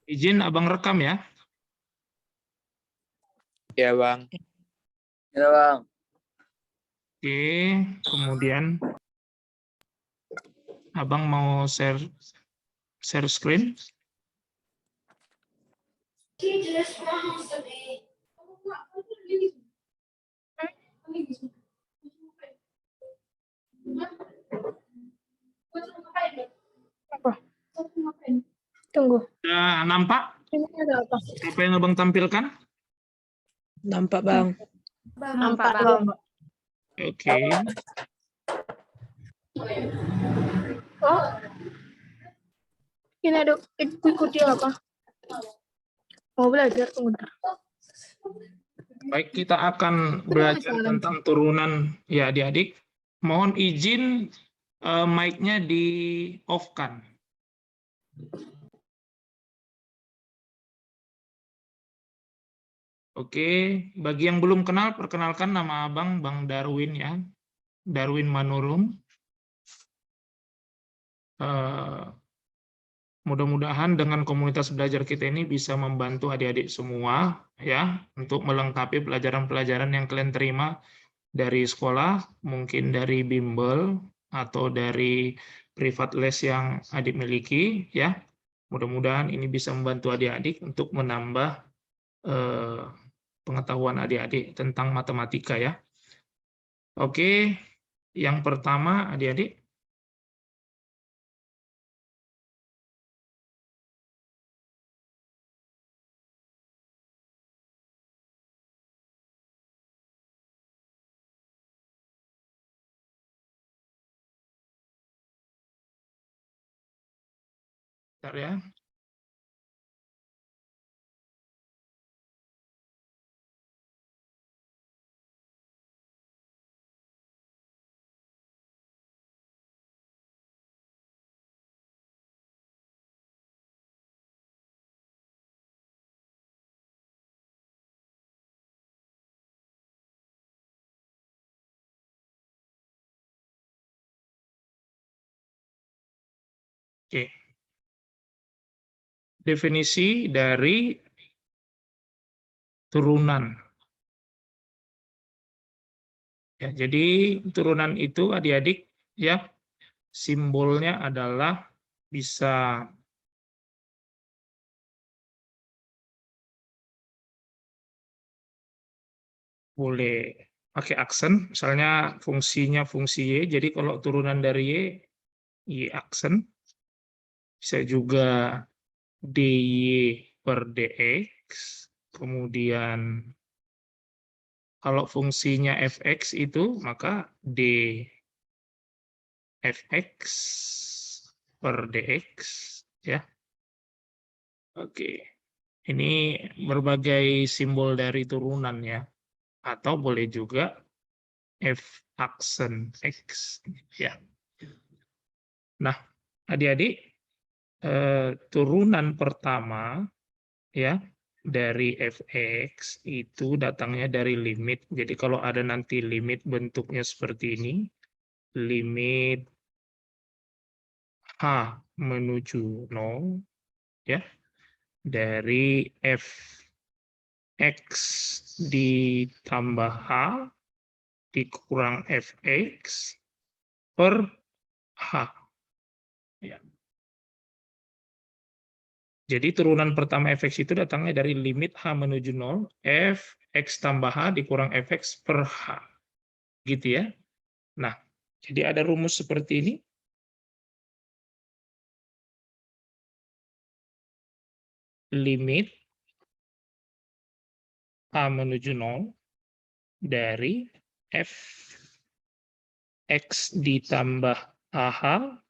Izin abang rekam ya. Ya, Bang. Ya, Bang. Oke, kemudian abang mau share screen. Apa? Tunggu. Udah nampak Ini ada apa? apa yang abang tampilkan? Nampak, Bang. Nampak, Bang. Oke. Oh. Ini ada ikuti apa? Mau belajar, tunggu bentar. Baik, kita akan belajar tentang turunan ya adik-adik. Mohon izin mic-nya di off-kan. Oke, bagi yang belum kenal, perkenalkan nama abang, Bang Darwin ya. Darwin Manurung. Mudah-mudahan dengan komunitas belajar kita ini bisa membantu adik-adik semua ya untuk melengkapi pelajaran-pelajaran yang kalian terima dari sekolah, mungkin dari bimbel atau dari privat les yang adik miliki ya. Mudah-mudahan ini bisa membantu adik-adik untuk menambah pengetahuan adik-adik tentang matematika ya. Oke, yang pertama adik-adik. Bentar ya. Oke. Definisi dari turunan. Ya, jadi turunan itu adik-adik ya simbolnya adalah bisa boleh pakai aksen, misalnya fungsinya fungsi Y, jadi kalau turunan dari Y aksen, bisa juga DY per DX, kemudian kalau fungsinya fx itu maka d fx per dx ya. Oke. Ini berbagai simbol dari turunan ya. Atau boleh juga f aksen x ya. Nah, adik-adik turunan pertama ya dari fx itu datangnya dari limit. Jadi kalau ada nanti limit bentuknya seperti ini, limit h menuju 0 ya dari fx ditambah h dikurang fx per h ya. Jadi turunan pertama fx itu datangnya dari limit h menuju 0, f x tambah h dikurang fx per h. Gitu ya. Nah, jadi ada rumus seperti ini. Limit h menuju 0 dari f x ditambah ah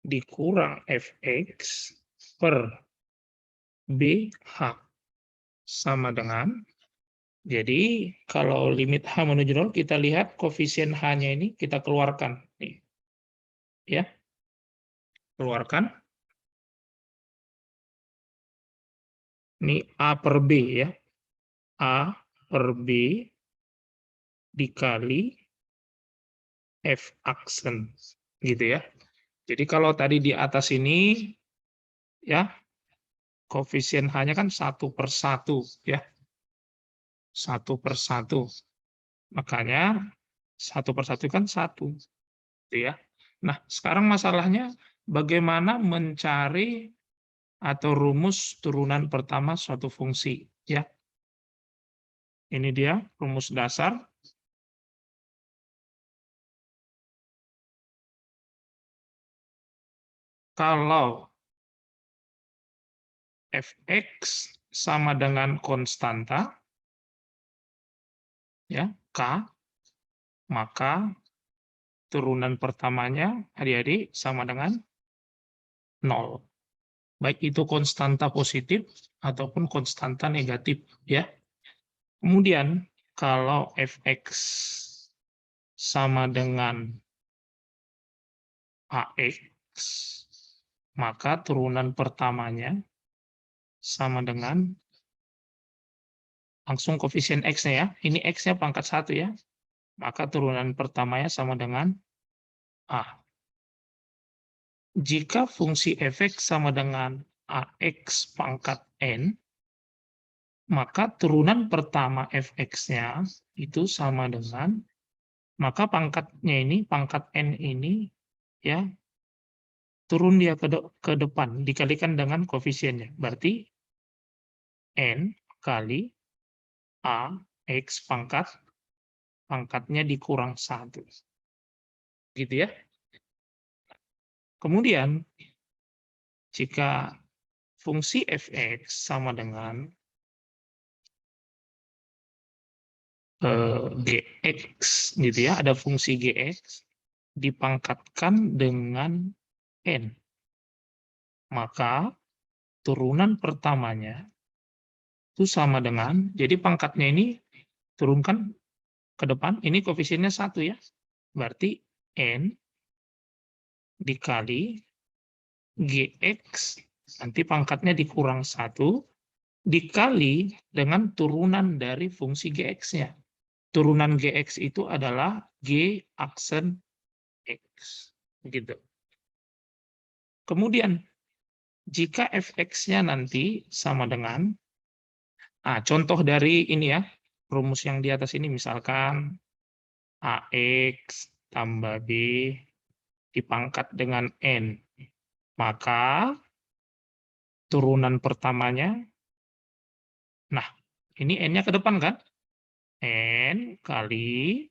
dikurang fx per bh sama dengan, jadi kalau limit h menuju 0 kita lihat koefisien h-nya ini kita keluarkan nih. Ya. Keluarkan. Ini a per b ya. A per b dikali f aksen gitu ya. Jadi kalau tadi di atas ini, ya, koefisien H-nya kan 1/1, ya. 1/1. Makanya 1/1 kan 1. Gitu ya. Nah, sekarang masalahnya bagaimana mencari atau rumus turunan pertama suatu fungsi, ya. Ini dia rumus dasar. Kalau fx sama dengan konstanta, ya, k, maka turunan pertamanya, adik-adik, sama dengan 0. Baik itu konstanta positif ataupun konstanta negatif, ya. Kemudian kalau fx sama dengan ax, maka turunan pertamanya sama dengan langsung koefisien x-nya, ya. Ini x-nya pangkat 1, ya. Maka turunan pertamanya sama dengan a. Jika fungsi fx sama dengan ax pangkat n, maka turunan pertama fx-nya itu sama dengan, maka pangkatnya ini, pangkat n ini, ya, turun dia ke depan, dikalikan dengan koefisiennya. Berarti n kali a x pangkatnya dikurang 1. Gitu ya. Kemudian, jika fungsi fx sama dengan gx, gitu ya, ada fungsi gx, dipangkatkan dengan n. Maka turunan pertamanya itu sama dengan, jadi pangkatnya ini turunkan ke depan, ini koefisiennya 1, ya. Berarti n dikali gx, nanti pangkatnya dikurang 1, dikali dengan turunan dari fungsi gx-nya. Turunan gx itu adalah g aksen x. Gitu. Kemudian, jika fx-nya nanti sama dengan, contoh dari ini ya, rumus yang di atas ini, misalkan ax tambah b dipangkat dengan n, maka turunan pertamanya, nah ini n-nya ke depan kan, n kali,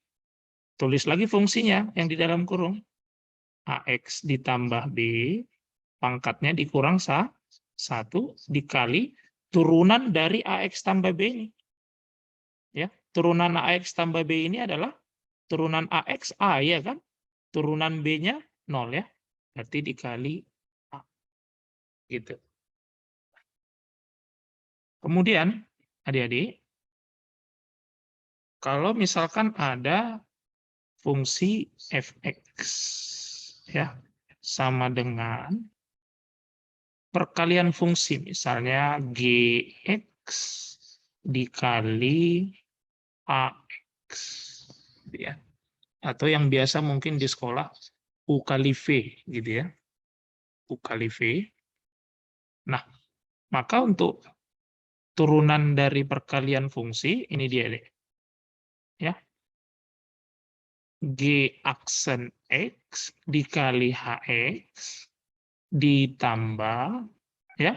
tulis lagi fungsinya yang di dalam kurung, ax ditambah b, pangkatnya dikurang 1, dikali turunan dari ax tambah b ini. Ya, turunan ax tambah b ini adalah turunan ax a, ya kan? Turunan b-nya 0, ya. Berarti dikali a. Gitu. Kemudian, adik-adik, kalau misalkan ada fungsi fx, ya, sama dengan perkalian fungsi, misalnya gx dikali ax, ya. Atau yang biasa mungkin di sekolah u kali v, gitu ya, u kali v. Nah, maka untuk turunan dari perkalian fungsi ini dia deh, ya, g aksen x dikali hx ditambah, ya,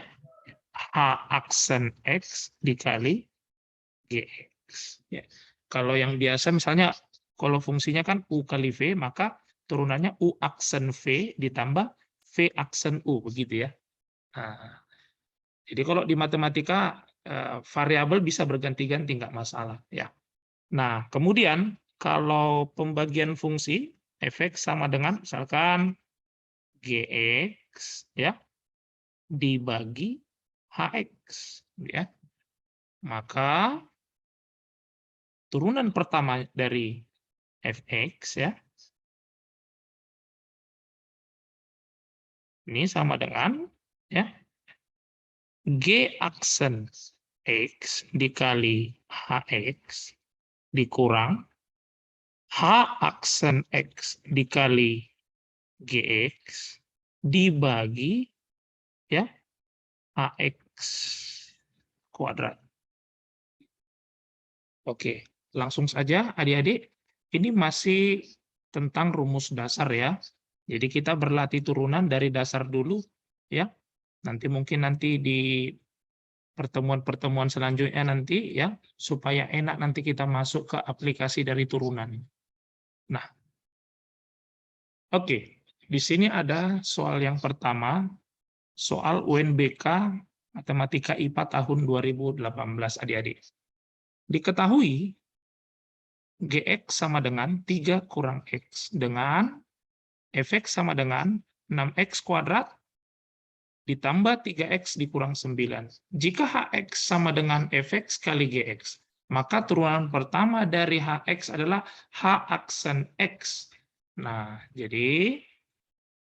h aksen x dikali gx. Ya. Kalau yang biasa misalnya kalau fungsinya kan u kali v, maka turunannya u aksen v ditambah v aksen u, begitu ya. Nah, jadi kalau di matematika variabel bisa berganti-ganti, nggak masalah, ya. Nah, kemudian kalau pembagian fungsi fx sama dengan misalkan gx, ya, dibagi hx, ya. Maka turunan pertama dari fx, ya, ini sama dengan, ya, g aksen x dikali hx dikurang h aksen x dikali gx dibagi ya AX kuadrat. Oke, langsung saja adik-adik. Ini masih tentang rumus dasar ya. Jadi kita berlatih turunan dari dasar dulu ya. Nanti mungkin di pertemuan-pertemuan selanjutnya nanti ya, supaya enak nanti kita masuk ke aplikasi dari turunan. Nah, oke. Di sini ada soal yang pertama, soal UNBK Matematika IPA tahun 2018 adik-adik. Diketahui Gx sama dengan 3 kurang X dengan Fx sama dengan 6X kuadrat ditambah 3X dikurang 9. Jika Hx sama dengan Fx kali Gx, maka turunan pertama dari Hx adalah H aksen X. Nah, jadi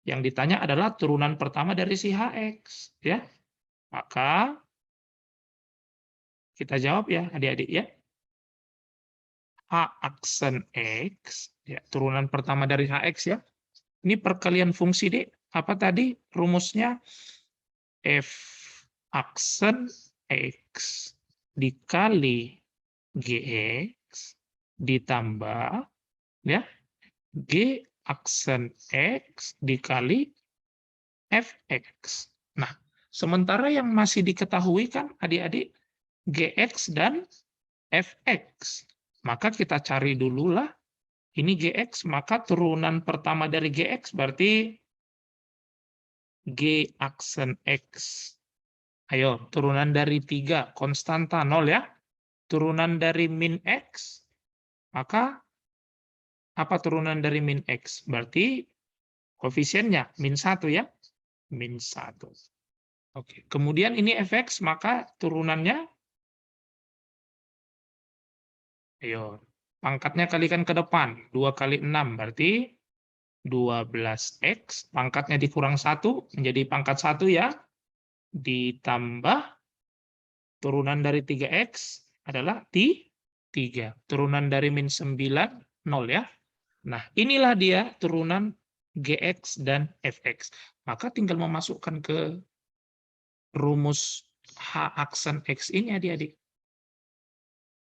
yang ditanya adalah turunan pertama dari si Hx. Ya. Maka kita jawab ya adik-adik ya. H aksen X, ya, turunan pertama dari Hx ya. Ini perkalian fungsi D. Apa tadi rumusnya? F aksen X dikali Gx ditambah ya G aksen X dikali Fx. Nah, sementara yang masih diketahui kan adik-adik Gx dan Fx. Maka kita cari dululah ini Gx, maka turunan pertama dari Gx berarti G aksen X. Ayo, turunan dari 3, konstanta 0 ya. Turunan dari min X, maka apa turunan dari min X? Berarti koefisiennya min 1 ya. Min 1. Oke, kemudian ini Fx, maka turunannya, ayo, pangkatnya kalikan ke depan. 2 kali 6, berarti 12X, pangkatnya dikurang 1, menjadi pangkat 1 ya, ditambah turunan dari 3X adalah 3. Turunan dari min 9, 0 ya. Nah, inilah dia turunan Gx dan Fx. Maka tinggal memasukkan ke rumus H aksen X ini adik-adik.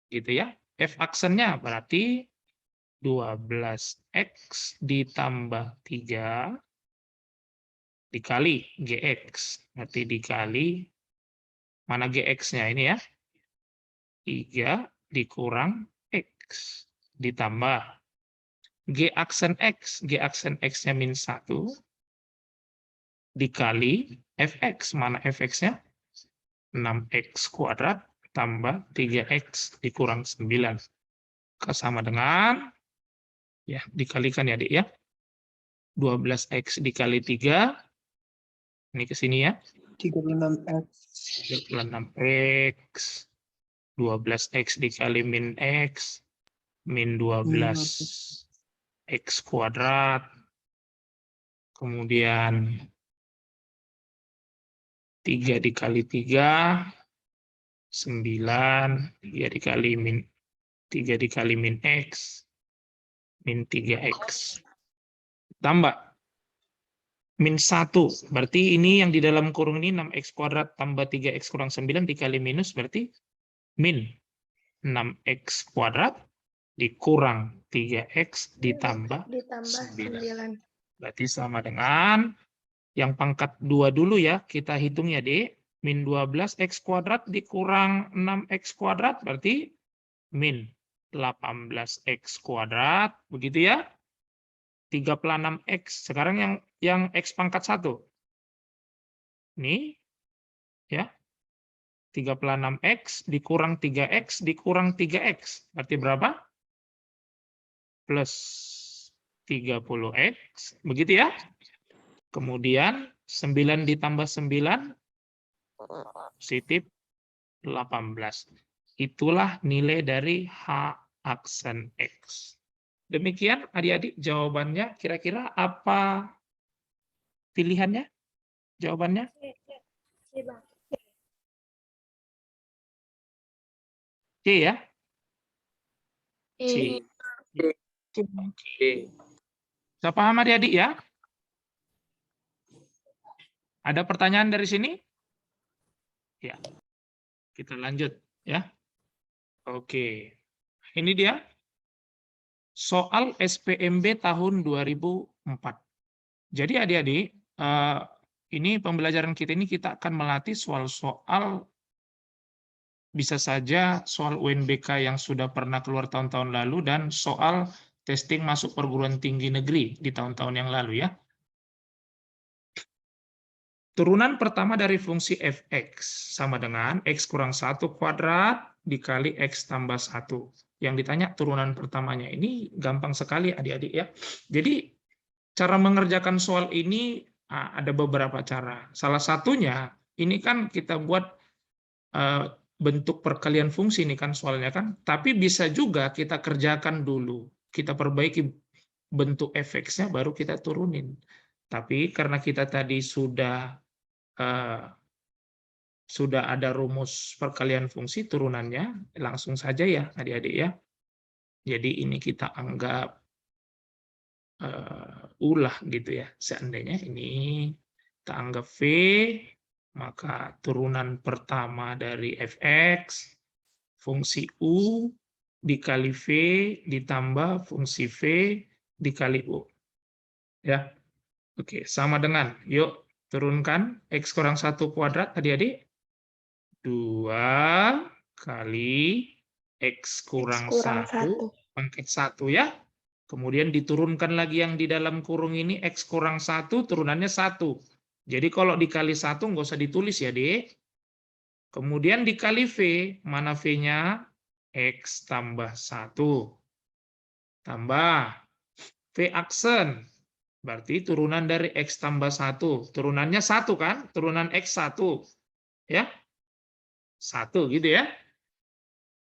Gitu ya. F aksennya berarti 12X ditambah 3 dikali Gx. Berarti dikali, mana Gx-nya ini ya? 3 dikurang X. Ditambah G aksen X. G aksen X-nya min 1. Dikali Fx. Mana Fx-nya? 6X kuadrat tambah 3X dikurang 9. Sama dengan, ya dikalikan ya adik ya. 12X dikali 3. Ini ke sini ya. 36X. 36X. 12X dikali min X. Min 12X kuadrat. Kemudian 3 dikali 3, 9, 3 dikali min 3 dikali min X, min 3X. Tambah min 1, berarti ini yang di dalam kurung ini 6X kuadrat tambah 3X kurang 9 dikali minus, berarti min 6X kuadrat dikurang 3X ditambah 9. Berarti sama dengan yang pangkat 2 dulu ya, kita hitung ya, D. Min 12X kuadrat dikurang 6X kuadrat, berarti min 18X kuadrat, begitu ya. 36X. Sekarang yang X pangkat 1. Ini, ya. 36X dikurang 3X dikurang 3X. Berarti berapa? Plus 30X. Begitu ya. Kemudian 9 ditambah 9 positif 18. Itulah nilai dari H aksen X. Demikian adik-adik jawabannya. Kira-kira apa pilihannya? Jawabannya? C ya? C. Oke. Saya paham adik-adik ya? Ada pertanyaan dari sini? Ya, kita lanjut ya. Oke, ini dia soal SPMB tahun 2004. Jadi adik-adik, ini pembelajaran kita ini kita akan melatih soal-soal bisa saja soal UNBK yang sudah pernah keluar tahun-tahun lalu dan soal testing masuk perguruan tinggi negeri di tahun-tahun yang lalu ya. Turunan pertama dari fungsi fx sama dengan x kurang 1 kuadrat dikali x tambah 1. Yang ditanya turunan pertamanya ini gampang sekali adik-adik ya. Jadi cara mengerjakan soal ini ada beberapa cara. Salah satunya ini kan kita buat bentuk perkalian fungsi ini kan soalnya kan. Tapi bisa juga kita kerjakan dulu. Kita perbaiki bentuk fx-nya baru kita turunin. Tapi karena kita tadi sudah ada rumus perkalian fungsi turunannya, langsung saja ya adik-adik ya. Jadi ini kita anggap ulah gitu ya. Seandainya ini kita anggap V, maka turunan pertama dari fx, fungsi U dikali V ditambah fungsi V dikali U. Ya, oke, sama dengan, yuk turunkan x kurang 1 kuadrat adik-adik. 2 kali x kurang 1 pangkat 1 ya. Kemudian diturunkan lagi yang di dalam kurung ini x kurang 1 turunannya 1. Jadi kalau dikali 1 nggak usah ditulis ya, Dek. Kemudian dikali V, mana V-nya? X tambah 1. Tambah V aksen. Berarti turunan dari X tambah 1. Turunannya 1 kan? Turunan X 1. Ya? 1 gitu ya.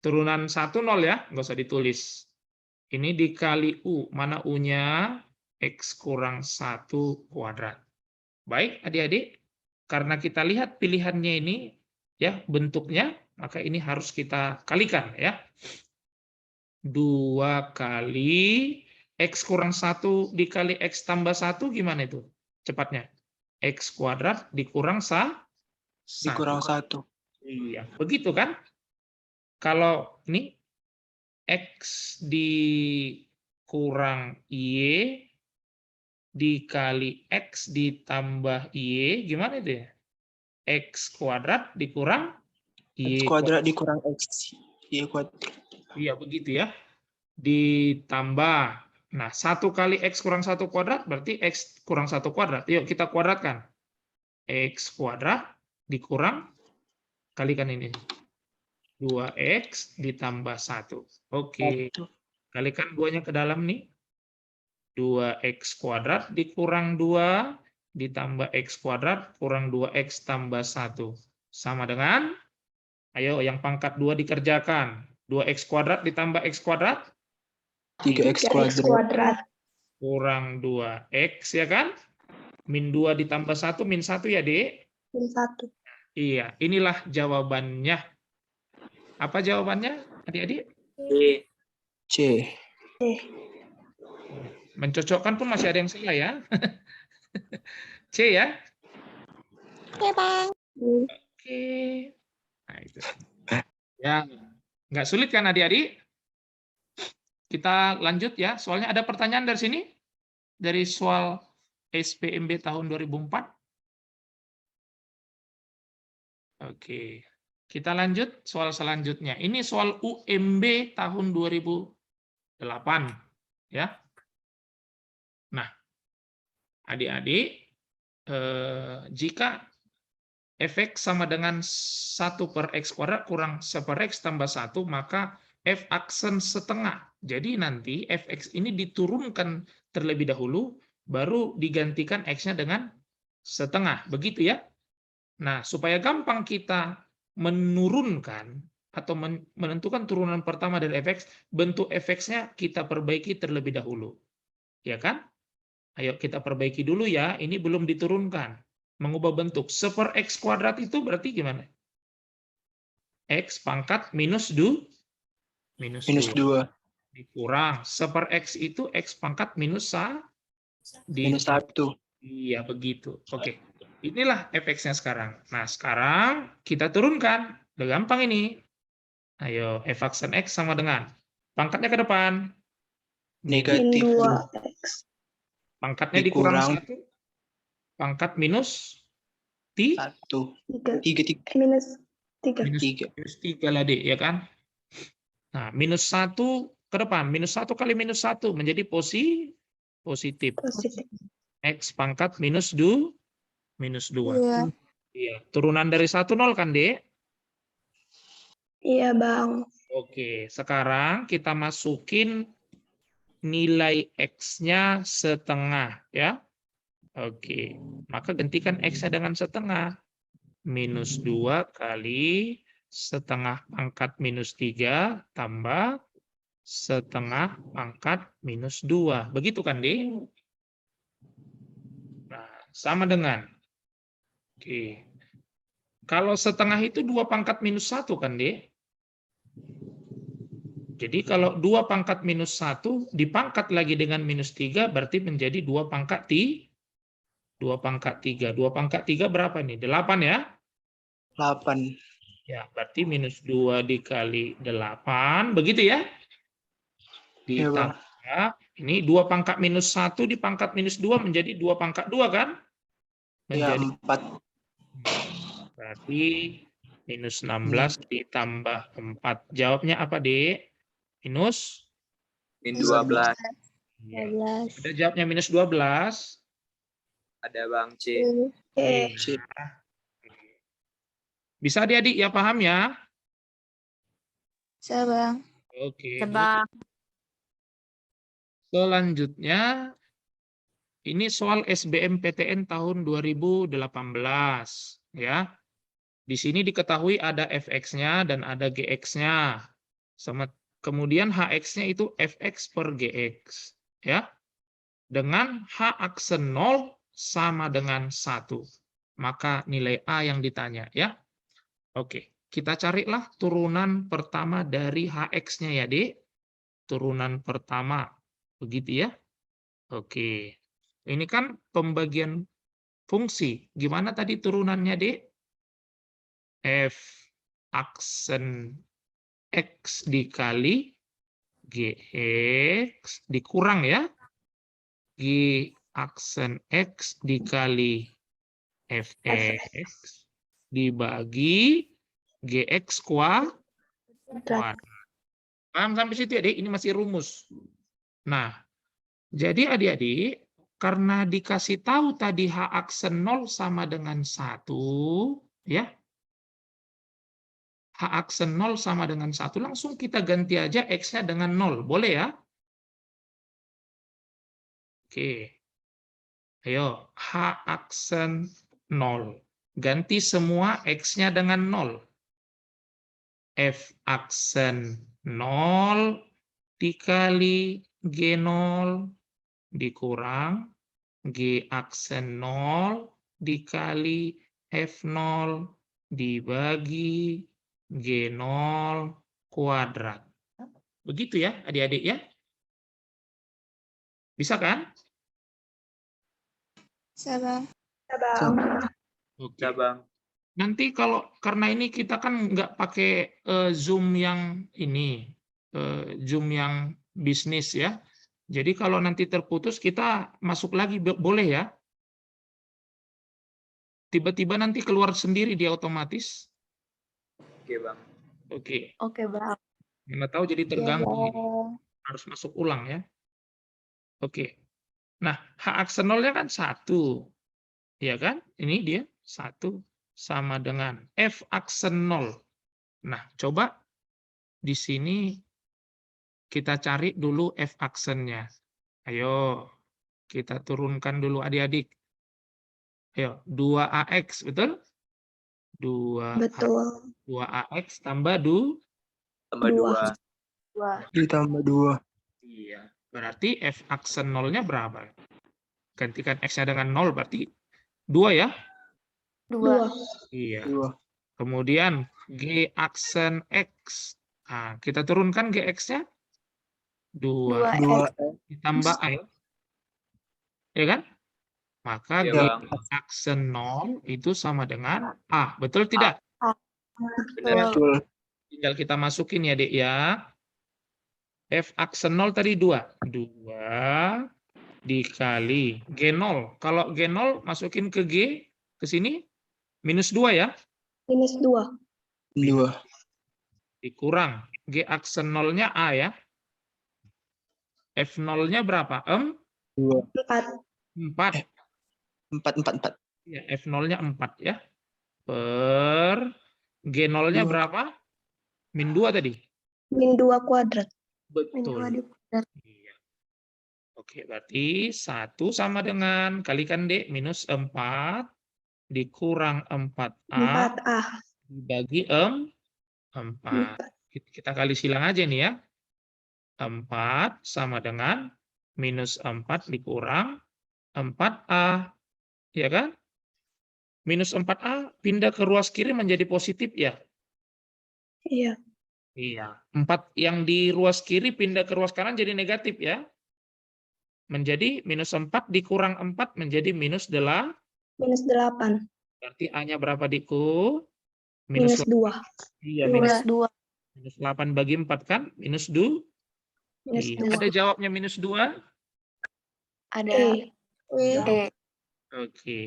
Turunan 1, 0 ya. Nggak usah ditulis. Ini dikali U. Mana U-nya? X kurang 1 kuadrat. Baik adik-adik. Karena kita lihat pilihannya ini, ya bentuknya, maka ini harus kita kalikan ya. 2 kali X kurang 1 dikali X tambah 1 gimana itu? Cepatnya. X kuadrat dikurang 1. Dikurang 1. Iya, begitu kan? Kalau ini X dikurang Y dikali X ditambah Y, gimana itu ya? X kuadrat dikurang Y X kuadrat dikurang X. Y kuadrat. Iya, begitu ya. Ditambah. Nah, 1 kali X kurang 1 kuadrat berarti X kurang 1 kuadrat. Yuk kita kuadratkan. X kuadrat dikurang, kalikan ini. 2X ditambah 1. Oke. Kalikan 2-nya ke dalam nih. 2X kuadrat dikurang 2 ditambah X kuadrat kurang 2X tambah 1. Sama dengan, ayo yang pangkat 2 dikerjakan. 2X kuadrat ditambah X kuadrat. 3X kuadrat. Kurang 2X ya kan? Min 2 ditambah 1, min 1 ya, Dek? Min 1. Iya, inilah jawabannya. Apa jawabannya, adik-adik? C. Mencocokkan pun masih ada yang salah ya. C ya? Oke, Bang. Oke. Nah, itu. Ya, nggak sulit kan adik-adik? Kita lanjut ya. Soalnya ada pertanyaan dari sini. Dari soal SPMB tahun 2004. Oke. Kita lanjut soal selanjutnya. Ini soal UMB tahun 2008. Ya. Nah, adik-adik, jika fx sama dengan 1 per x kuadrat kurang 1 per x tambah 1, maka f aksen setengah. Jadi nanti fx ini diturunkan terlebih dahulu, baru digantikan x-nya dengan setengah. Begitu ya. Nah, supaya gampang kita menurunkan atau menentukan turunan pertama dari fx, bentuk fx-nya kita perbaiki terlebih dahulu. Ya kan? Ayo kita perbaiki dulu ya, ini belum diturunkan. Mengubah bentuk. 1 per x kuadrat itu berarti gimana? X pangkat minus 2. Minus 2. Dikurang. 1 per x itu x pangkat minus 1. Minus 1. Iya, begitu. Oke. Inilah fx-nya sekarang. Nah, sekarang kita turunkan. Udah gampang ini. Ayo, f aksen x sama dengan pangkatnya ke depan. Min Negatif 2x. Pangkatnya dikurang dikurang 1. Pangkat minus T. 1. 3. 3. Minus 3. Minus 3 lah, Dek, ya kan? Nah, minus 1 ke depan. Minus 1 kali minus 1 menjadi positif. Positif. X pangkat minus 2. Iya. Iya. Turunan dari 1, 0 kan, Dek? Iya, Bang. Oke, sekarang kita masukin nilai X-nya setengah, ya. Oke, maka gantikan X-nya dengan setengah. Minus 2 kali setengah pangkat minus 3 tambah setengah pangkat minus 2. Begitu kan, Dek? Nah, sama dengan. Oke. Kalau setengah itu 2 pangkat minus 1 kan, Dek? Jadi kalau 2 pangkat minus 1 dipangkat lagi dengan minus 3 berarti menjadi 2 pangkat 2 pangkat 3. 2 pangkat 3 berapa nih? 8 ya? 8. Ya, berarti minus 2 dikali 8, begitu ya? Iya, Bang. Ditambah, ini 2 pangkat minus 1 dipangkat minus 2 menjadi 2 pangkat 2 kan? Ya, Menjadi 4. berarti minus 16 ditambah 4. Jawabnya apa, Dek? Minus? Min 12. Ya. 12. Ada jawabnya minus 12. Ada Bang C. Oke. C. Bisa adik-adik ya paham ya? Bisa, Bang. Oke. Bang. Selanjutnya, ini soal SBMPTN tahun 2018. Ya. Di sini diketahui ada fx-nya dan ada gx-nya. Kemudian hx-nya itu fx per gx. Ya. Dengan h aksen 0 sama dengan 1. Maka nilai A yang ditanya. Ya. Oke, kita carilah turunan pertama dari hx-nya ya, Dek. Turunan pertama. Begitu ya. Oke. Ini kan pembagian fungsi. Gimana tadi turunannya, Dek? F aksen x dikali gx dikurang ya. G aksen x dikali fx dibagi gx kuadrat. Paham sampai situ ya, Dek? Ini masih rumus. Nah, jadi adik-adik, karena dikasih tahu tadi h aksen 0 sama dengan 1, ya. H aksen 0 sama dengan 1, langsung kita ganti aja x-nya dengan 0. Boleh ya? Oke. Ayo, h aksen 0. Ganti semua x-nya dengan 0. F aksen 0 dikali G0 dikurang G aksen 0 dikali F0 dibagi G0 kuadrat. Begitu ya adik-adik ya? Bisa kan? Bisa, Bang. Bisa, Bang. Oke. Ya Bang. Nanti kalau karena ini kita kan nggak pakai Zoom yang ini, Zoom yang bisnis ya. Jadi kalau nanti terputus kita masuk lagi boleh ya? Tiba-tiba nanti keluar sendiri dia otomatis. Oke Bang. Oke. Oke, Bang. Nggak tahu jadi Iya, terganggu. Bang. Harus masuk ulang ya. Oke. Nah, H aksen 0-nya kan 1. Ya kan? Ini dia 1 sama dengan F aksen 0. Nah, coba di sini kita cari dulu F aksennya. Ayo, kita turunkan dulu adik-adik. Ayo, 2AX, betul? 2AX tambah Tambah 2. 2. Ditambah 2. Iya, berarti F aksen 0-nya berapa? Gantikan X-nya dengan 0, berarti 2 ya? 2. Iya. 2. Kemudian G aksen X. Nah, kita turunkan GX-nya. 2 2. ditambah A. Ya kan? Maka Iya, G Bang. aksen 0 itu sama dengan A. Betul tidak? Benar. Betul. Tinggal kita masukin ya, Dek ya. F aksen 0 tadi 2. 2 dikali G0. Kalau G0 masukin ke G, ke sini, minus 2 ya. -2. 2. Dikurang. G aksen 0-nya A ya. F0-nya berapa? 2. 4. 4. Ya, F0-nya 4 ya. Per G0-nya Dua. berapa? Min 2 tadi. -2 kuadrat. Betul. Iya. Oke, berarti 1 sama dengan, kalikan D, minus 4 dikurang 4A 4A. dibagi 4. Kita kali silang aja nih ya. 4 sama dengan minus 4 dikurang 4A. Ya kan? Minus 4A pindah ke ruas kiri menjadi positif ya? Iya. Iya. 4 yang di ruas kiri pindah ke ruas kanan jadi negatif ya? Menjadi minus 4 dikurang 4 menjadi minus 8. -8. Berarti A-nya berapa, Diku? -2. Iya, -2. minus 8 bagi 4 kan? Minus 2. Iya. Ada jawabnya minus 2? Ada. Oke,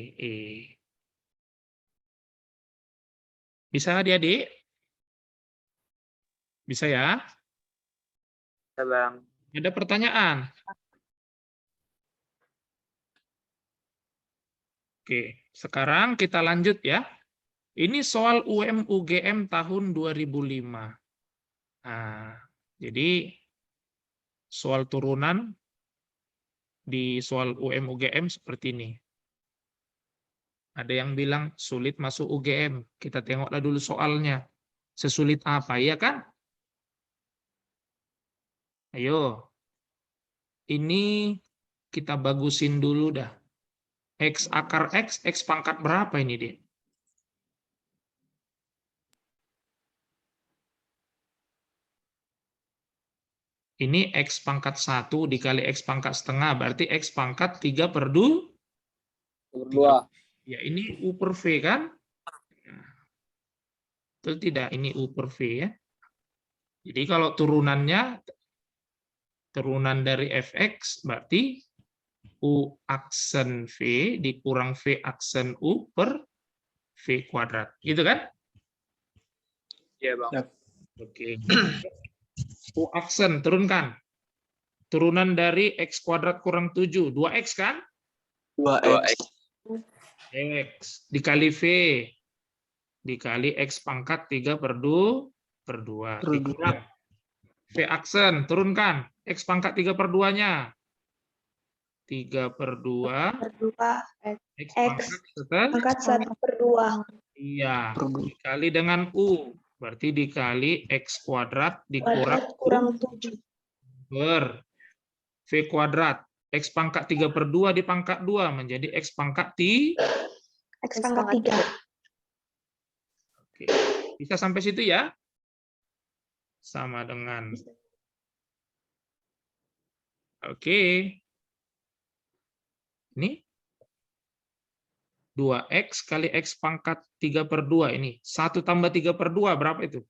Bisa adik-adik? Bisa ya? Bisa, Bang. Ada pertanyaan? Oke, sekarang kita lanjut ya. Ini soal UM-UGM tahun 2005. Nah, jadi soal turunan di soal UM-UGM seperti ini. Ada yang bilang sulit masuk UGM. Kita tengoklah dulu soalnya. Sesulit apa, ya kan? Ayo. Ini kita bagusin dulu dah. X akar X pangkat berapa ini, Dek? Ini X pangkat 1 dikali X pangkat setengah, berarti X pangkat 3/2. Ya, ini U per V kan? Betul tidak? Ini U per V ya. Jadi kalau turunannya, turunan dari Fx, berarti U aksen V dikurang V aksen U per V kuadrat. Gitu kan? Iya, Bang. Yap. Oke. U aksen, turunkan. Turunan dari X kuadrat kurang 7. 2X kan? 2x. X dikali V. Dikali X pangkat 3/2. Dikurang. V aksen, turunkan. X pangkat 3/2-nya. 3/2. X pangkat 1/2. Iya. Dikali dengan U. Berarti dikali X kuadrat dikurang kurang 7. per V kuadrat. X pangkat 3/2 di pangkat 2 menjadi X pangkat X pangkat 3. Oke. Bisa sampai situ ya? Sama dengan. Oke. Ini 2X kali X pangkat 3/2 ini. 1 tambah 3/2 berapa itu?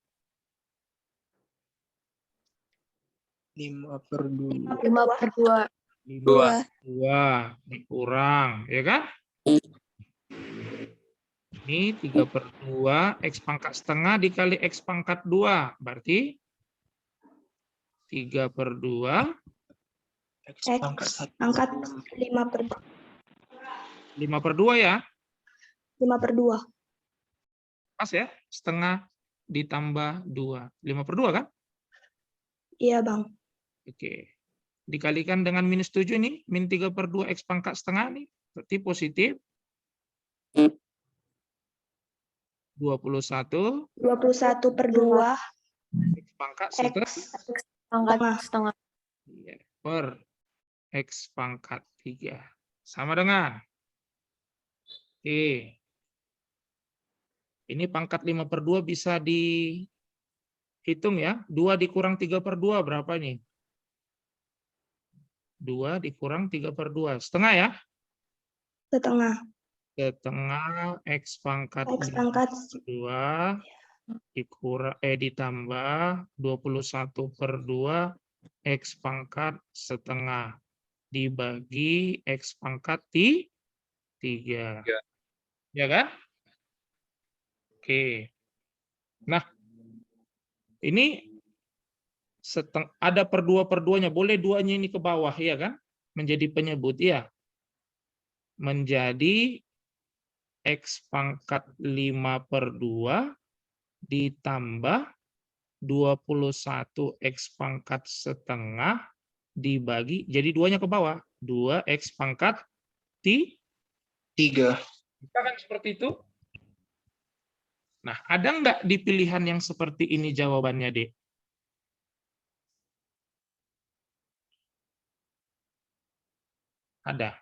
5/2. 5/2. 2 dikurang, ya kan? Ini 3/2, X pangkat setengah dikali X pangkat 2. Berarti 3/2. X pangkat 1. Angkat 5/2. 5/2 ya? 5/2. Pas ya? Setengah ditambah 2. 5/2 kan? Iya, Bang. Oke. Dikalikan dengan minus 7 nih. Min 3/2 X pangkat setengah nih. Berarti positif. 21. 21/2. X pangkat setengah. Iya, per X pangkat 3. Sama dengan. Oke. Ini pangkat 5/2 bisa dihitung ya. 2 dikurang 3/2 berapa ini? 2 dikurang 3/2. Setengah ya? setengah. Setengah X pangkat X pangkat 2 ditambah 21/2 X pangkat setengah dibagi X pangkat 3. Ya kan? Oke. Nah, ini ada per 2/2-nya. Boleh duanya ini ke bawah, ya kan? Menjadi penyebut, ya. Menjadi X pangkat 5/2 ditambah 21 X pangkat setengah dibagi, jadi duanya ke bawah. 2X pangkat 3. kan seperti itu. Nah, ada nggak di pilihan yang seperti ini jawabannya, Dek? Ada.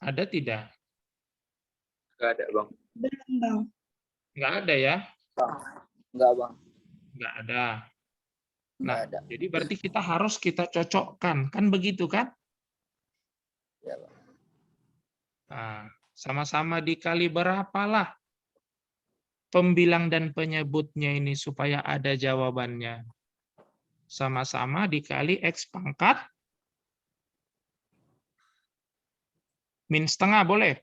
Ada tidak? Nggak ada, Bang. belum, Bang. Nggak ada ya? Nggak, Bang. Nggak ada. Nggak Nah, ada. jadi berarti kita harus kita cocokkan. Kan begitu kan? Ya, Bang. Nah, sama-sama dikali berapalah pembilang dan penyebutnya ini supaya ada jawabannya. Sama-sama dikali X pangkat min setengah, boleh?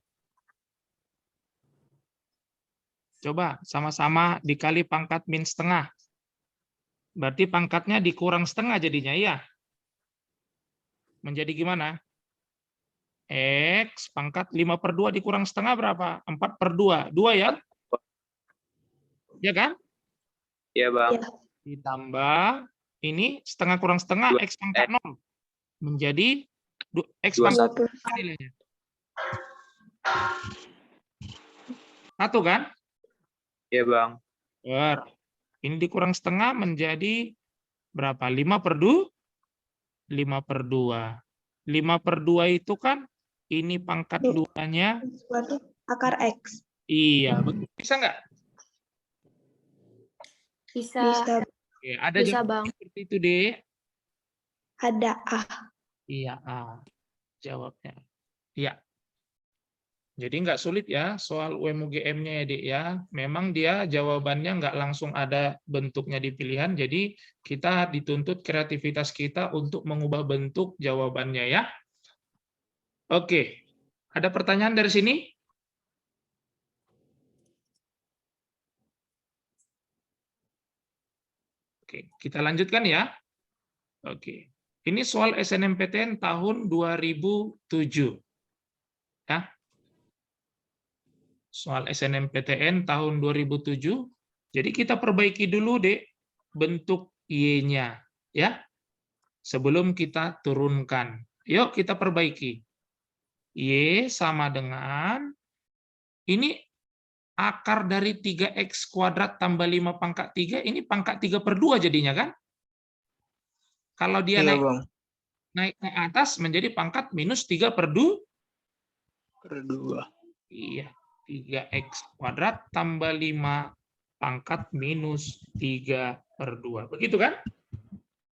Coba sama-sama dikali pangkat min setengah. Berarti pangkatnya dikurang setengah jadinya, ya. Menjadi gimana? X pangkat 5/2 dikurang setengah berapa? 4/2. 2 ya? Ya kan? Iya, Bang. Ya. Ditambah ini setengah kurang setengah, X pangkat 0. Menjadi X pangkat 21. nilainya. 1 kan? Iya, Bang. Ini dikurang setengah menjadi berapa? 5/2? 5/2. 5/2 itu kan ini pangkat 2-nya. Suatu akar X. Iya, bisa nggak? Bisa. Oke, ada Bisa, jawaban Bang. seperti itu, Dek. Ada A. Iya, A. Jawabnya. Iya. Jadi nggak sulit ya soal UMUGM-nya ya, Dek ya. Memang dia jawabannya nggak langsung ada bentuknya di pilihan, jadi kita dituntut kreativitas kita untuk mengubah bentuk jawabannya ya. Oke, ada pertanyaan dari sini? Oke, kita lanjutkan ya. Oke, ini soal SNMPTN tahun 2007. Ya. Soal SNMPTN tahun 2007. Jadi kita perbaiki dulu, Dek, bentuk Y-nya. Ya. Sebelum kita turunkan. Yuk kita perbaiki. Y sama dengan, ini akar dari 3X kuadrat tambah 5 pangkat 3, ini pangkat 3/2 jadinya kan? Kalau dia Iya, naik Bang. naik ke atas menjadi pangkat minus 3/2. Iya, 3X kuadrat tambah 5 pangkat minus 3/2. Begitu kan?